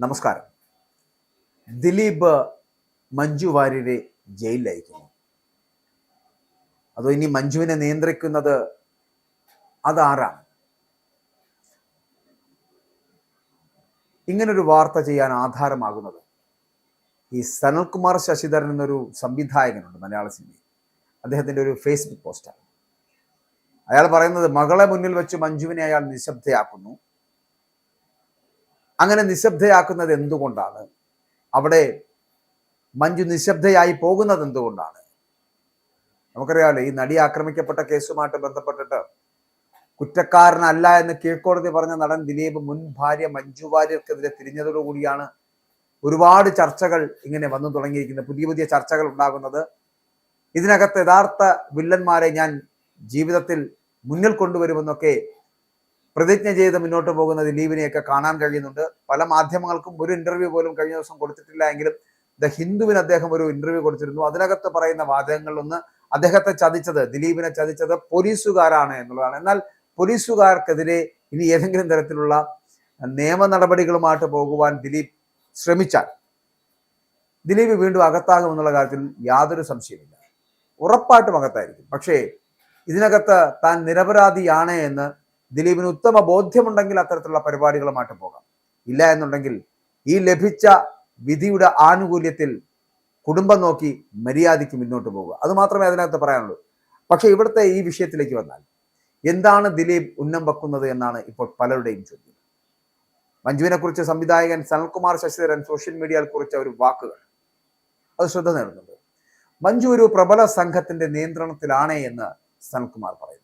നമസ്കാരം. ദിലീപ് മഞ്ജു വാര്യരെ ജയിലിൽ അയക്കുന്നു. അതോ ഇനി മഞ്ജുവിനെ നിയന്ത്രിക്കുന്നത് അതാരാണ്? ഇങ്ങനൊരു വാർത്ത ചെയ്യാൻ ആധാരമാകുന്നത് ഈ സനൽകുമാർ ശശിധരൻ എന്നൊരു സംവിധായകനുണ്ട് മലയാള സിനിമയിൽ. അദ്ദേഹത്തിൻ്റെ ഒരു ഫേസ്ബുക്ക് പോസ്റ്റാണ്. അയാൾ പറയുന്നത് മകളെ മുന്നിൽ വെച്ച് മഞ്ജുവിനെ അയാൾ നിശബ്ദയാക്കുന്നു. അങ്ങനെ നിശബ്ദയാക്കുന്നത് എന്തുകൊണ്ടാണ്? അവിടെ മഞ്ജു നിശബ്ദയായി പോകുന്നത് എന്തുകൊണ്ടാണ്? നമുക്കറിയാമല്ലോ, ഈ നടി ആക്രമിക്കപ്പെട്ട കേസുമായിട്ട് ബന്ധപ്പെട്ടിട്ട് കുറ്റക്കാരനല്ല എന്ന് കീഴ്ക്കോടതി പറഞ്ഞ നടൻ ദിലീപ് മുൻ ഭാര്യ മഞ്ജു വാര്യർക്കെതിരെ തിരിഞ്ഞതോടുകൂടിയാണ് ഒരുപാട് ചർച്ചകൾ ഇങ്ങനെ വന്നു തുടങ്ങിയിരിക്കുന്നത്. പുതിയ പുതിയ ചർച്ചകൾ ഉണ്ടാകുന്നത്. ഇതിനകത്ത് യഥാർത്ഥ വില്ലന്മാരെ ഞാൻ ജീവിതത്തിൽ മുന്നിൽ കൊണ്ടുവരുമെന്നൊക്കെ പ്രതിജ്ഞ ചെയ്ത് മുന്നോട്ട് പോകുന്ന ദിലീപിനെയൊക്കെ കാണാൻ കഴിയുന്നുണ്ട്. പല മാധ്യമങ്ങൾക്കും ഒരു ഇന്റർവ്യൂ പോലും കഴിഞ്ഞ ദിവസം കൊടുത്തിട്ടില്ല എങ്കിലും ദ ഹിന്ദുവിന് അദ്ദേഹം ഒരു ഇന്റർവ്യൂ കൊടുത്തിരുന്നു. അതിനകത്ത് പറയുന്ന വാചകങ്ങളിലൊന്ന് അദ്ദേഹത്തെ ചതിച്ചത്, ദിലീപിനെ ചതിച്ചത് പോലീസുകാരാണ് എന്നുള്ളതാണ്. എന്നാൽ പോലീസുകാർക്കെതിരെ ഇനി ഏതെങ്കിലും തരത്തിലുള്ള നിയമ നടപടികളുമായിട്ട് പോകുവാൻ ദിലീപ് ശ്രമിച്ചാൽ ദിലീപ് വീണ്ടും അകത്താകുമെന്നുള്ള കാര്യത്തിൽ യാതൊരു സംശയമില്ല. ഉറപ്പായിട്ടും അകത്തായിരിക്കും. പക്ഷേ ഇതിനകത്ത് താൻ നിരപരാധിയാണ് എന്ന് ദിലീപിന് ഉത്തമ ബോധ്യമുണ്ടെങ്കിൽ അത്തരത്തിലുള്ള പരിപാടികളുമായിട്ട് പോകാം. ഇല്ല എന്നുണ്ടെങ്കിൽ ഈ ലഭിച്ച വിധിയുടെ ആനുകൂല്യത്തിൽ കുടുംബം നോക്കി മര്യാദയ്ക്ക് മുന്നോട്ട് പോകുക. അത് മാത്രമേ അതിനകത്ത് പറയാനുള്ളൂ. പക്ഷെ ഇവിടുത്തെ ഈ വിഷയത്തിലേക്ക് വന്നാൽ എന്താണ് ദിലീപ് ഉന്നം വെക്കുന്നത് എന്നാണ് ഇപ്പോൾ പലരുടെയും ചോദ്യം. മഞ്ജുവിനെ കുറിച്ച് സംവിധായകൻ സനൽകുമാർ ശശിധരൻ സോഷ്യൽ മീഡിയയിൽ കുറിച്ച ഒരു വാക്കുകൾ അത് ശ്രദ്ധ നേടുന്നുണ്ട്. മഞ്ജു ഒരു പ്രബല സംഘത്തിന്റെ നിയന്ത്രണത്തിലാണ് എന്ന് സനൽകുമാർ പറയുന്നു.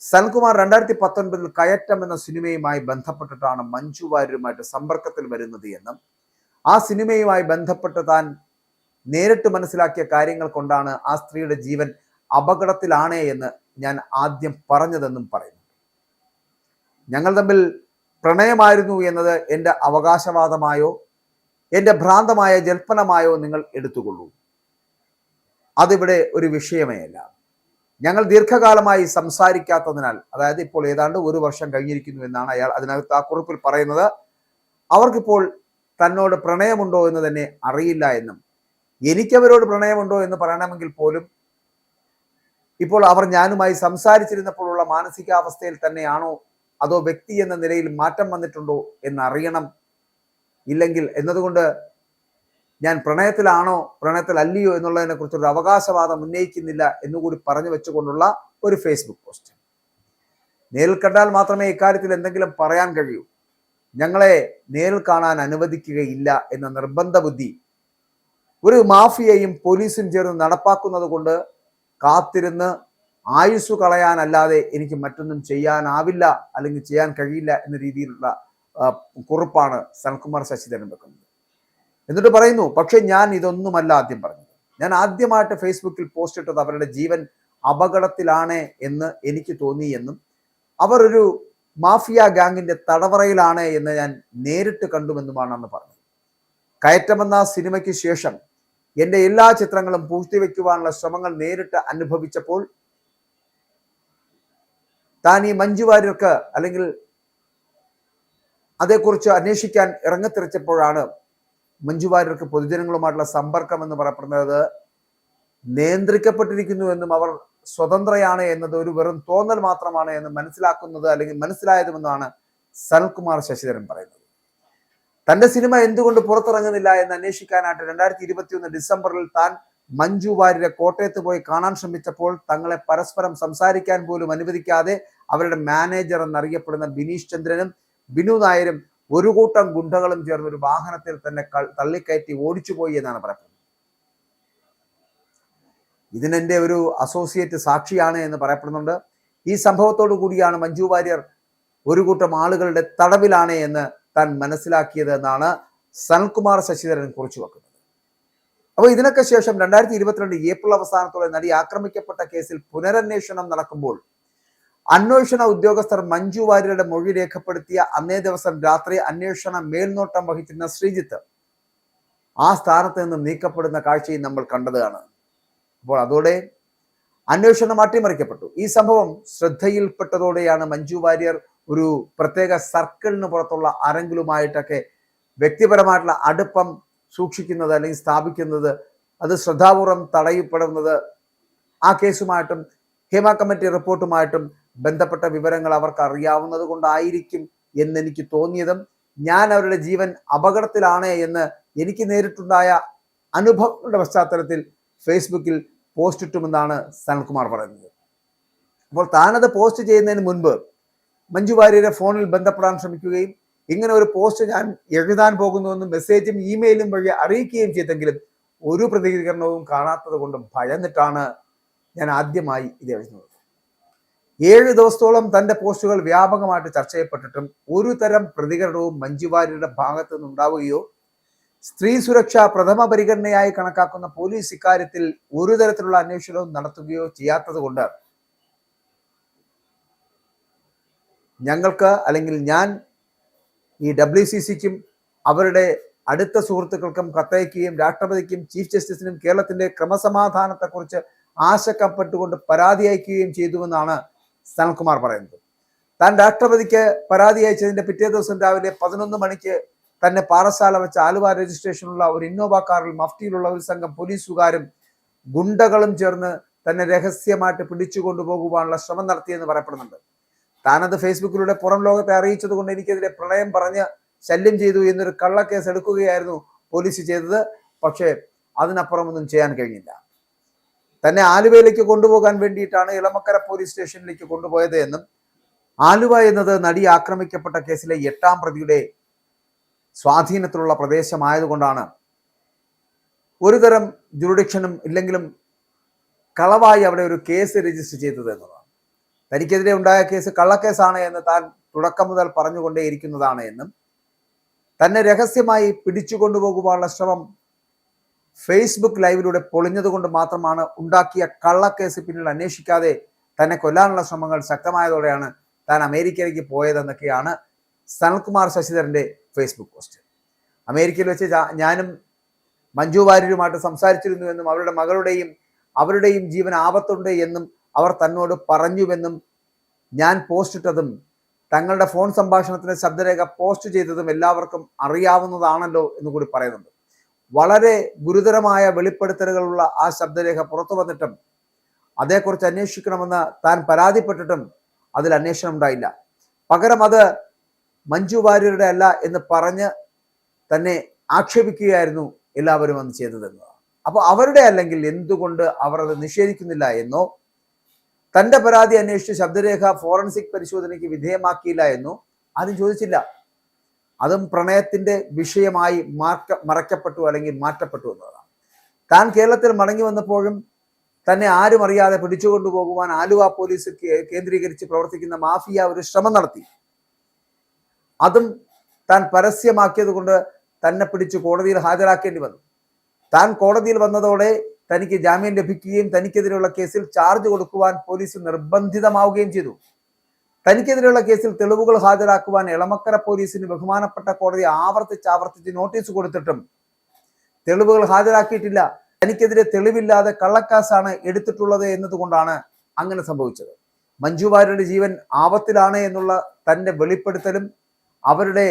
സനൽകുമാർ 2019 കയറ്റം എന്ന സിനിമയുമായി ബന്ധപ്പെട്ടിട്ടാണ് മഞ്ജു വാര്യരുമായിട്ട് സമ്പർക്കത്തിൽ വരുന്നത് എന്നും ആ സിനിമയുമായി ബന്ധപ്പെട്ട് താൻ നേരിട്ട് മനസ്സിലാക്കിയ കാര്യങ്ങൾ കൊണ്ടാണ് ആ സ്ത്രീയുടെ ജീവൻ അപകടത്തിലാണ് എന്ന് ഞാൻ ആദ്യം പറഞ്ഞതെന്നും പറയുന്നു. ഞങ്ങൾ തമ്മിൽ പ്രണയമായിരുന്നു എന്നത് എൻ്റെ അവകാശവാദമായോ എൻ്റെ ഭ്രാന്തമായ ജൽപ്പനമായോ നിങ്ങൾ എടുത്തുകൊള്ളൂ. അതിവിടെ ഒരു വിഷയമേ അല്ല. ഞങ്ങൾ ദീർഘകാലമായി സംസാരിക്കാത്തതിനാൽ, അതായത് ഇപ്പോൾ ഏതാണ്ട് 1 വർഷം കഴിഞ്ഞിരിക്കുന്നു എന്നാണ് അയാൾ അതിനകത്ത് ആ കുറിപ്പിൽ പറയുന്നത്. അവർക്കിപ്പോൾ തന്നോട് പ്രണയമുണ്ടോ എന്ന് തന്നെ അറിയില്ല എന്നും എനിക്കവരോട് പ്രണയമുണ്ടോ എന്ന് പറയണമെങ്കിൽ പോലും ഇപ്പോൾ അവർ ഞാനുമായി സംസാരിച്ചിരുന്നപ്പോഴുള്ള മാനസികാവസ്ഥയിൽ തന്നെയാണോ അതോ വ്യക്തി എന്ന നിലയിൽ മാറ്റം വന്നിട്ടുണ്ടോ എന്നറിയണം. ഇല്ലെങ്കിൽ എന്നതുകൊണ്ട് ഞാൻ പ്രണയത്തിലാണോ പ്രണയത്തിലല്ലയോ എന്നുള്ളതിനെ കുറിച്ചൊരു അവകാശവാദം ഉന്നയിക്കുന്നില്ല എന്നുകൂടി പറഞ്ഞു വെച്ചുകൊണ്ടുള്ള ഒരു ഫേസ്ബുക്ക് പോസ്റ്റ്. നേരിൽ കണ്ടാൽ മാത്രമേ ഇക്കാര്യത്തിൽ എന്തെങ്കിലും പറയാൻ കഴിയൂ. ഞങ്ങളെ നേരിൽ കാണാൻ അനുവദിക്കുകയില്ല എന്ന നിർബന്ധ ബുദ്ധി ഒരു മാഫിയയും പോലീസും ചേർന്ന് നടപ്പാക്കുന്നത് കൊണ്ട് കാത്തിരുന്ന് ആയുസ് കളയാനല്ലാതെ എനിക്ക് മറ്റൊന്നും ചെയ്യാനാവില്ല, അല്ലെങ്കിൽ ചെയ്യാൻ കഴിയില്ല എന്ന രീതിയിലുള്ള കുറിപ്പാണ് സനൽകുമാർ ശശിധരൻ വെക്കുന്നത്. എന്നിട്ട് പറയുന്നു, പക്ഷെ ഞാൻ ഇതൊന്നുമല്ല ആദ്യം പറഞ്ഞത്. ഞാൻ ആദ്യമായിട്ട് ഫേസ്ബുക്കിൽ പോസ്റ്റ് ഇട്ടത് അവരുടെ ജീവൻ അപകടത്തിലാണ് എന്ന് എനിക്ക് തോന്നി എന്നും അവർ ഒരു മാഫിയ ഗാങ്ങിന്റെ തടവറയിലാണ് എന്ന് ഞാൻ നേരിട്ട് കണ്ടുവെന്നുമാണ് അന്ന് പറഞ്ഞത്. കയറ്റമെന്ന സിനിമയ്ക്ക് ശേഷം എൻ്റെ എല്ലാ ചിത്രങ്ങളും പൂഴ്ത്തിവെക്കുവാനുള്ള ശ്രമങ്ങൾ നേരിട്ട് അനുഭവിച്ചപ്പോൾ താൻ ഈ മഞ്ജു വാര്യർക്ക് അല്ലെങ്കിൽ അതേക്കുറിച്ച് അന്വേഷിക്കാൻ ഇറങ്ങിത്തിരിച്ചപ്പോഴാണ് മഞ്ജു വാര്യർക്ക് പൊതുജനങ്ങളുമായിട്ടുള്ള സമ്പർക്കം എന്ന് പറയപ്പെടുന്നത് നിയന്ത്രിക്കപ്പെട്ടിരിക്കുന്നു എന്നും അവർ സ്വതന്ത്രയാണ് എന്നത് ഒരു വെറും തോന്നൽ മാത്രമാണ് എന്ന് മനസ്സിലാക്കുന്നത് അല്ലെങ്കിൽ മനസ്സിലായതുമെന്നാണ് സനൽകുമാർ ശശിധരൻ പറയുന്നത്. തന്റെ സിനിമ എന്തുകൊണ്ട് പുറത്തിറങ്ങുന്നില്ല എന്ന് അന്വേഷിക്കാനായിട്ട് 2021 ഡിസംബറിൽ താൻ മഞ്ജു വാര്യരെ കോട്ടയത്ത് പോയി കാണാൻ ശ്രമിച്ചപ്പോൾ തങ്ങളെ പരസ്പരം സംസാരിക്കാൻ പോലും അനുവദിക്കാതെ അവരുടെ മാനേജർ എന്നറിയപ്പെടുന്ന ബിനീഷ് ചന്ദ്രനും ബിനു നായരും ഒരു കൂട്ടം ഗുണ്ടകളും ചേർന്ന് ഒരു വാഹനത്തിൽ തന്നെ തള്ളിക്കയറ്റി ഓടിച്ചുപോയി എന്നാണ് പറയുന്നത്. ഇതിനെന്റെ ഒരു അസോസിയേറ്റ് സാക്ഷിയാണ് എന്ന് പറയപ്പെടുന്നുണ്ട്. ഈ സംഭവത്തോടു കൂടിയാണ് മഞ്ജു വാര്യർ ഒരു കൂട്ടം ആളുകളുടെ തടവിലാണ് എന്ന് താൻ മനസ്സിലാക്കിയത് എന്നാണ് സനൽകുമാർ ശശിധരൻ കുറിച്ചു വെക്കുന്നത്. അപ്പോൾ ഇതിനൊക്കെ ശേഷം 2022 ഏപ്രിൽ അവസാനത്തോടെ നടി ആക്രമിക്കപ്പെട്ട കേസിൽ പുനരന്വേഷണം നടക്കുമ്പോൾ അന്വേഷണ ഉദ്യോഗസ്ഥർ മഞ്ജു വാര്യരുടെ മൊഴി രേഖപ്പെടുത്തിയ അന്നേ ദിവസം രാത്രി അന്വേഷണ മേൽനോട്ടം വഹിച്ചിരുന്ന ശ്രീജിത്ത് ആ സ്ഥാനത്ത് നിന്ന് നീക്കപ്പെടുന്ന കാഴ്ചയും നമ്മൾ കണ്ടതാണ്. അപ്പോൾ അതോടെ അന്വേഷണം അട്ടിമറിക്കപ്പെട്ടു. ഈ സംഭവം ശ്രദ്ധയിൽപ്പെട്ടതോടെയാണ് മഞ്ജു വാര്യർ ഒരു പ്രത്യേക സർക്കിളിന് പുറത്തുള്ള ആരെങ്കിലുമായിട്ടൊക്കെ വ്യക്തിപരമായിട്ടുള്ള അടുപ്പം സൂക്ഷിക്കുന്നത് അല്ലെങ്കിൽ സ്ഥാപിക്കുന്നത്, അത് ശ്രദ്ധാപൂർവം തടയപ്പെടുന്നത് ആ കേസുമായിട്ടും ഹേമ കമ്മിറ്റി റിപ്പോർട്ടുമായിട്ടും ബന്ധപ്പെട്ട വിവരങ്ങൾ അവർക്ക് അറിയാവുന്നത് കൊണ്ടായിരിക്കും എന്നെനിക്ക് തോന്നിയതും ഞാൻ അവരുടെ ജീവൻ അപകടത്തിലാണ് എന്ന് എനിക്ക് നേരിട്ടുണ്ടായ അനുഭവങ്ങളുടെ പശ്ചാത്തലത്തിൽ ഫേസ്ബുക്കിൽ പോസ്റ്റ് ഇട്ടുമെന്നാണ് സനൽകുമാർ പറയുന്നത്. അപ്പോൾ താനത് പോസ്റ്റ് ചെയ്യുന്നതിന് മുൻപ് മഞ്ജു വാര്യരെ ഫോണിൽ ബന്ധപ്പെടാൻ ശ്രമിക്കുകയും ഇങ്ങനെ ഒരു പോസ്റ്റ് ഞാൻ എഴുതാൻ പോകുന്നുവെന്നും മെസ്സേജും ഇമെയിലും വഴി അറിയിക്കുകയും ചെയ്തെങ്കിലും ഒരു പ്രതികരണവും കാണാത്തത് കൊണ്ട് ഭയന്നിട്ടാണ് ഞാൻ ആദ്യമായി ഇത് എഴുതുന്നത്. 7 ദിവസത്തോളം തന്റെ പോസ്റ്റുകൾ വ്യാപകമായിട്ട് ചർച്ച ചെയ്യപ്പെട്ടിട്ടും ഒരു തരം പ്രതികരണവും മഞ്ജു വാര്യരുടെ ഭാഗത്തു നിന്നുണ്ടാവുകയോ സ്ത്രീ സുരക്ഷ പ്രഥമ പരിഗണനയായി കണക്കാക്കുന്ന പോലീസ് ഇക്കാര്യത്തിൽ ഒരു തരത്തിലുള്ള അന്വേഷണവും നടത്തുകയോ ചെയ്യാത്തത് കൊണ്ട് ഞങ്ങൾക്ക് അല്ലെങ്കിൽ ഞാൻ ഈ WCCക്കും അവരുടെ അടുത്ത സുഹൃത്തുക്കൾക്കും കത്തയക്കുകയും രാഷ്ട്രപതിക്കും ചീഫ് ജസ്റ്റിസിനും കേരളത്തിന്റെ ക്രമസമാധാനത്തെക്കുറിച്ച് ആശങ്കപ്പെട്ടുകൊണ്ട് പരാതി അയക്കുകയും ചെയ്തുവെന്നാണ് സനൽകുമാർ പറയുന്നത്. താൻ രാഷ്ട്രപതിക്ക് പരാതി അയച്ചതിന്റെ പിറ്റേ ദിവസം രാവിലെ 11 മണിക്ക് തന്നെ പാറശാല വെച്ച് ആലുവ രജിസ്ട്രേഷനുള്ള ഒരു ഇന്നോവ കാറിൽ മഫ്റ്റിയിലുള്ള ഒരു സംഘം പോലീസുകാരും ഗുണ്ടകളും ചേർന്ന് തന്നെ രഹസ്യമായിട്ട് പിടിച്ചു കൊണ്ടുപോകുവാനുള്ള ശ്രമം നടത്തിയെന്ന് പറയപ്പെടുന്നുണ്ട്. താനത് ഫേസ്ബുക്കിലൂടെ പുറം ലോകത്തെ അറിയിച്ചത് കൊണ്ട് എനിക്കെതിരെ പ്രണയം പറഞ്ഞ് ശല്യം ചെയ്തു എന്നൊരു കള്ളക്കേസ് എടുക്കുകയായിരുന്നു പോലീസ് ചെയ്തത്. പക്ഷേ അതിനപ്പുറമൊന്നും ചെയ്യാൻ കഴിഞ്ഞില്ല. തന്നെ ആലുവയിലേക്ക് കൊണ്ടുപോകാൻ വേണ്ടിയിട്ടാണ് ഇളമക്കര പോലീസ് സ്റ്റേഷനിലേക്ക് കൊണ്ടുപോയത് എന്നും ആലുവ എന്നത് നടി ആക്രമിക്കപ്പെട്ട കേസിലെ 8ാം പ്രതിയുടെ സ്വാധീനത്തിലുള്ള പ്രദേശമായതുകൊണ്ടാണ് ഒരു തരം ജുറിഡിക്ഷനും ഇല്ലെങ്കിലും കളവായി അവിടെ ഒരു കേസ് രജിസ്റ്റർ ചെയ്തത് എന്നതാണ്. തനിക്കെതിരെ ഉണ്ടായ കേസ് കള്ളക്കേസാണ് എന്ന് താൻ തുടക്കം മുതൽ പറഞ്ഞുകൊണ്ടേയിരിക്കുന്നതാണ് എന്നും തന്നെ രഹസ്യമായി പിടിച്ചു കൊണ്ടുപോകുവാനുള്ള ശ്രമം ഫേസ്ബുക്ക് ലൈവിലൂടെ പൊളിഞ്ഞതുകൊണ്ട് മാത്രമാണ് ഉണ്ടാക്കിയ കള്ളക്കേസ് പിന്നിൽ അന്വേഷിക്കാതെ തന്നെ കൊല്ലാനുള്ള ശ്രമങ്ങൾ ശക്തമായതോടെയാണ് താൻ അമേരിക്കയിലേക്ക് പോയതെന്നൊക്കെയാണ് സനൽകുമാർ ശശിധരന്റെ ഫേസ്ബുക്ക് പോസ്റ്റ്. അമേരിക്കയിൽ വെച്ച് ഞാനും മഞ്ജു വാര്യരുമായിട്ട് സംസാരിച്ചിരുന്നു എന്നും അവരുടെയും ജീവൻ ആപത്തുണ്ട് എന്നും അവർ തന്നോട് പറഞ്ഞുവെന്നും ഞാൻ പോസ്റ്റ് ഇട്ടതും തങ്ങളുടെ ഫോൺ സംഭാഷണത്തിന്റെ ശബ്ദരേഖ പോസ്റ്റ് ചെയ്തതും എല്ലാവർക്കും അറിയാവുന്നതാണല്ലോ എന്ന് കൂടി പറയുന്നുണ്ട്. വളരെ ഗുരുതരമായ വെളിപ്പെടുത്തലുകളുള്ള ആ ശബ്ദരേഖ പുറത്തു വന്നിട്ടും അതേക്കുറിച്ച് അന്വേഷിക്കണമെന്ന് താൻ പരാതിപ്പെട്ടിട്ടും അതിൽ അന്വേഷണം ഉണ്ടായില്ല. പകരം അത് മഞ്ജു വാര്യരുടെ അല്ല എന്ന് പറഞ്ഞ് തന്നെ ആക്ഷേപിക്കുകയായിരുന്നു എല്ലാവരും അന്ന് ചെയ്തതെന്നതാണ്. അപ്പോൾ അവരുടെ അല്ലെങ്കിൽ എന്തുകൊണ്ട് അവർ അത് നിഷേധിക്കുന്നില്ല എന്നോ തന്റെ പരാതി അന്വേഷിച്ച് ശബ്ദരേഖ ഫോറൻസിക് പരിശോധനയ്ക്ക് വിധേയമാക്കിയില്ല എന്നോ ആരും ചോദിച്ചില്ല. അതും പ്രണയത്തിന്റെ വിഷയമായി മറയ്ക്കപ്പെട്ടു അല്ലെങ്കിൽ മാറ്റപ്പെട്ടു എന്നതാണ്. താൻ കേരളത്തിൽ മടങ്ങി വന്നപ്പോഴും തന്നെ ആരും അറിയാതെ പിടിച്ചുകൊണ്ടുപോകുവാൻ ആലുവ പോലീസ് കേന്ദ്രീകരിച്ച് പ്രവർത്തിക്കുന്ന മാഫിയ ഒരു ശ്രമം നടത്തി. അതും താൻ പരസ്യമാക്കിയത് കൊണ്ട് തന്നെ പിടിച്ച് കോടതിയിൽ ഹാജരാക്കേണ്ടി വന്നു. താൻ കോടതിയിൽ വന്നതോടെ തനിക്ക് ജാമ്യം ലഭിക്കുകയും തനിക്കെതിരെയുള്ള കേസിൽ ചാർജ് കൊടുക്കുവാൻ പോലീസ് നിർബന്ധിതമാവുകയും ചെയ്തു. തനിക്കെതിരെയുള്ള കേസിൽ തെളിവുകൾ ഹാജരാക്കുവാൻ എളമക്കര പോലീസിന് ബഹുമാനപ്പെട്ട കോടതി ആവർത്തിച്ച് നോട്ടീസ് കൊടുത്തിട്ടും തെളിവുകൾ ഹാജരാക്കിയിട്ടില്ല. തനിക്കെതിരെ തെളിവില്ലാതെ കള്ളക്കാസാണ് എടുത്തിട്ടുള്ളത് എന്നതുകൊണ്ടാണ് അങ്ങനെ സംഭവിച്ചത്. മഞ്ജു വാര്യരുടെ ജീവൻ ആപത്തിലാണ് എന്നുള്ള തന്റെ വെളിപ്പെടുത്തലും അവരുടെ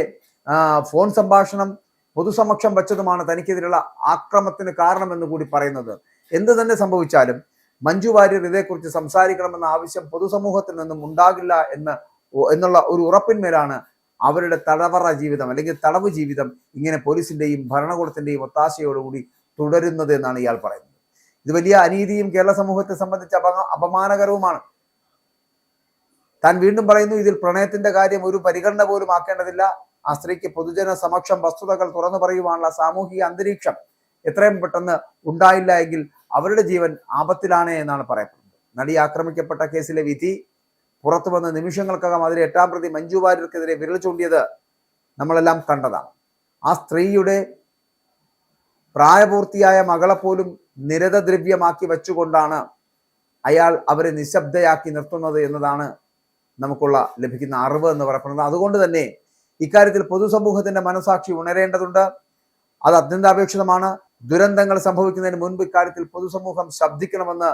ഫോൺ സംഭാഷണം പൊതുസമക്ഷം വെച്ചതുമാണ് തനിക്കെതിരെയുള്ള ആക്രമണത്തിന് കാരണമെന്ന് കൂടി പറയുന്നത്. എന്ത് തന്നെ സംഭവിച്ചാലും മഞ്ജു വാര്യർ ഇതേക്കുറിച്ച് സംസാരിക്കണമെന്ന ആവശ്യം പൊതുസമൂഹത്തിൽ നിന്നും ഉണ്ടാകില്ല എന്നുള്ള ഒരു ഉറപ്പിന്മേലാണ് അവരുടെ തടവറ ജീവിതം അല്ലെങ്കിൽ തടവ് ജീവിതം ഇങ്ങനെ പോലീസിന്റെയും ഭരണകൂടത്തിന്റെയും ഒത്താശയോടുകൂടി തുടരുന്നത് എന്നാണ് ഇയാൾ പറയുന്നത്. ഇത് വലിയ അനീതിയും കേരള സമൂഹത്തെ സംബന്ധിച്ച് അപമാനകരവുമാണ്. താൻ വീണ്ടും പറയുന്നു, ഇതിൽ പ്രണയത്തിന്റെ കാര്യം ഒരു പരിഗണന പോലും ആക്കേണ്ടതില്ല. ആ സ്ത്രീക്ക് പൊതുജന സമക്ഷം വസ്തുതകൾ തുറന്നു പറയുവാനുള്ള സാമൂഹിക അന്തരീക്ഷം എത്രയും പെട്ടെന്ന് ഉണ്ടായില്ല എങ്കിൽ അവരുടെ ജീവൻ ആപത്തിലാണ് എന്നാണ് പറയപ്പെടുന്നത്. നടി ആക്രമിക്കപ്പെട്ട കേസിലെ വിധി പുറത്തു വന്ന നിമിഷങ്ങൾക്കകം അതിലെ 8ാം പ്രതി മഞ്ജു വാര്യർക്കെതിരെ വിരൽ ചൂണ്ടിയത് നമ്മളെല്ലാം കണ്ടതാണ്. ആ സ്ത്രീയുടെ പ്രായപൂർത്തിയായ മകളെ പോലും നിരതദ്രവ്യമാക്കി വെച്ചുകൊണ്ടാണ് അയാൾ അവരെ നിശബ്ദയാക്കി നിർത്തുന്നത് എന്നതാണ് നമുക്കുള്ള ലഭിക്കുന്ന അറിവ് എന്ന് പറയപ്പെടുന്നത്. അതുകൊണ്ട് തന്നെ ഇക്കാര്യത്തിൽ പൊതുസമൂഹത്തിന്റെ മനസാക്ഷി ഉണരേണ്ടതുണ്ട്. അത് അത്യന്താപേക്ഷിതമാണ്. ദുരന്തങ്ങൾ സംഭവിക്കുന്നതിന് മുൻപ് ഇക്കാര്യത്തിൽ പൊതുസമൂഹം ശബ്ദിക്കണമെന്ന്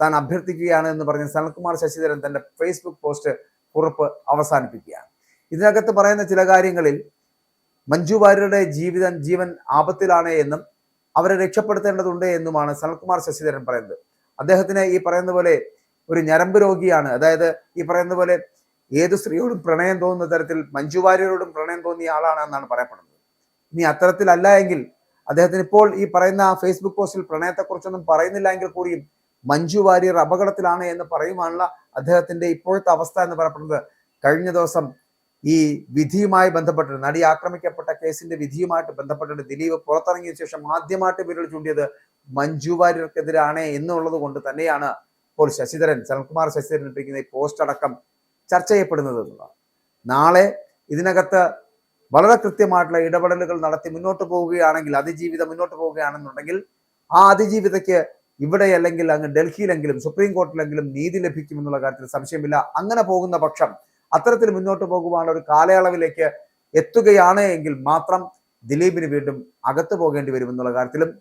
താൻ അഭ്യർത്ഥിക്കുകയാണ് എന്ന് പറഞ്ഞ് സനൽകുമാർ ശശിധരൻ തന്റെ ഫേസ്ബുക്ക് പോസ്റ്റ് കുറിപ്പ് അവസാനിപ്പിക്കുകയാണ്. ഇതിനകത്ത് പറയുന്ന ചില കാര്യങ്ങളിൽ മഞ്ജു വാര്യരുടെ ജീവൻ ആപത്തിലാണ് എന്നും അവരെ രക്ഷപ്പെടുത്തേണ്ടതുണ്ട് എന്നുമാണ് സനൽകുമാർ ശശിധരൻ പറയുന്നത്. അദ്ദേഹത്തിന് ഈ പറയുന്ന പോലെ ഒരു ഞരമ്പ് രോഗിയാണ്. അതായത് ഈ പറയുന്ന പോലെ ഏത് സ്ത്രീയോടും പ്രണയം തോന്നുന്ന തരത്തിൽ മഞ്ജു വാര്യരോടും പ്രണയം തോന്നിയ ആളാണ് എന്നാണ് പറയപ്പെടുന്നത്. ഇനി അത്തരത്തിലല്ല എങ്കിൽ അദ്ദേഹത്തിന് ഇപ്പോൾ ഈ പറയുന്ന ഫേസ്ബുക്ക് പോസ്റ്റിൽ പ്രണയത്തെക്കുറിച്ചൊന്നും പറയുന്നില്ല എങ്കിൽ കൂടിയും മഞ്ജു വാര്യർ അപകടത്തിലാണ് എന്ന് പറയുവാനുള്ള അദ്ദേഹത്തിന്റെ ഇപ്പോഴത്തെ അവസ്ഥ എന്ന് പറയപ്പെടുന്നത്. കഴിഞ്ഞ ദിവസം ഈ വിധിയുമായി ബന്ധപ്പെട്ട് നടി ആക്രമിക്കപ്പെട്ട കേസിന്റെ വിധിയുമായിട്ട് ബന്ധപ്പെട്ടിട്ട് ദിലീപ് പുറത്തിറങ്ങിയ ശേഷം ആദ്യമായിട്ട് വിരൽ ചൂണ്ടിയത് മഞ്ജു വാര്യർക്കെതിരാണ് എന്നുള്ളത് കൊണ്ട് തന്നെയാണ് ഇപ്പോൾ സനൽകുമാർ ശശിധരൻ ഇട്ടിരിക്കുന്ന ഈ പോസ്റ്റ് അടക്കം ചർച്ച ചെയ്യപ്പെടുന്നത് എന്നുള്ളതാണ്. നാളെ ഇതിനകത്ത് വളരെ കൃത്യമായിട്ടുള്ള ഇടപെടലുകൾ നടത്തി മുന്നോട്ട് പോവുകയാണെങ്കിൽ, അതിജീവിതം മുന്നോട്ട് പോവുകയാണെന്നുണ്ടെങ്കിൽ ആ അതിജീവിതയ്ക്ക് ഇവിടെ അല്ലെങ്കിൽ അങ്ങ് ഡൽഹിയിലെങ്കിലും സുപ്രീം കോടതിയിലെങ്കിലും നീതി ലഭിക്കുമെന്നുള്ള കാര്യത്തിൽ സംശയമില്ല. അങ്ങനെ പോകുന്ന പക്ഷം അത്തരത്തിൽ മുന്നോട്ട് പോകുവാനുള്ള ഒരു കാലയളവിലേക്ക് എത്തുകയാണ് എങ്കിൽ മാത്രം ദിലീപിന് വീണ്ടും അകത്തു പോകേണ്ടി വരുമെന്നുള്ള കാര്യത്തിലും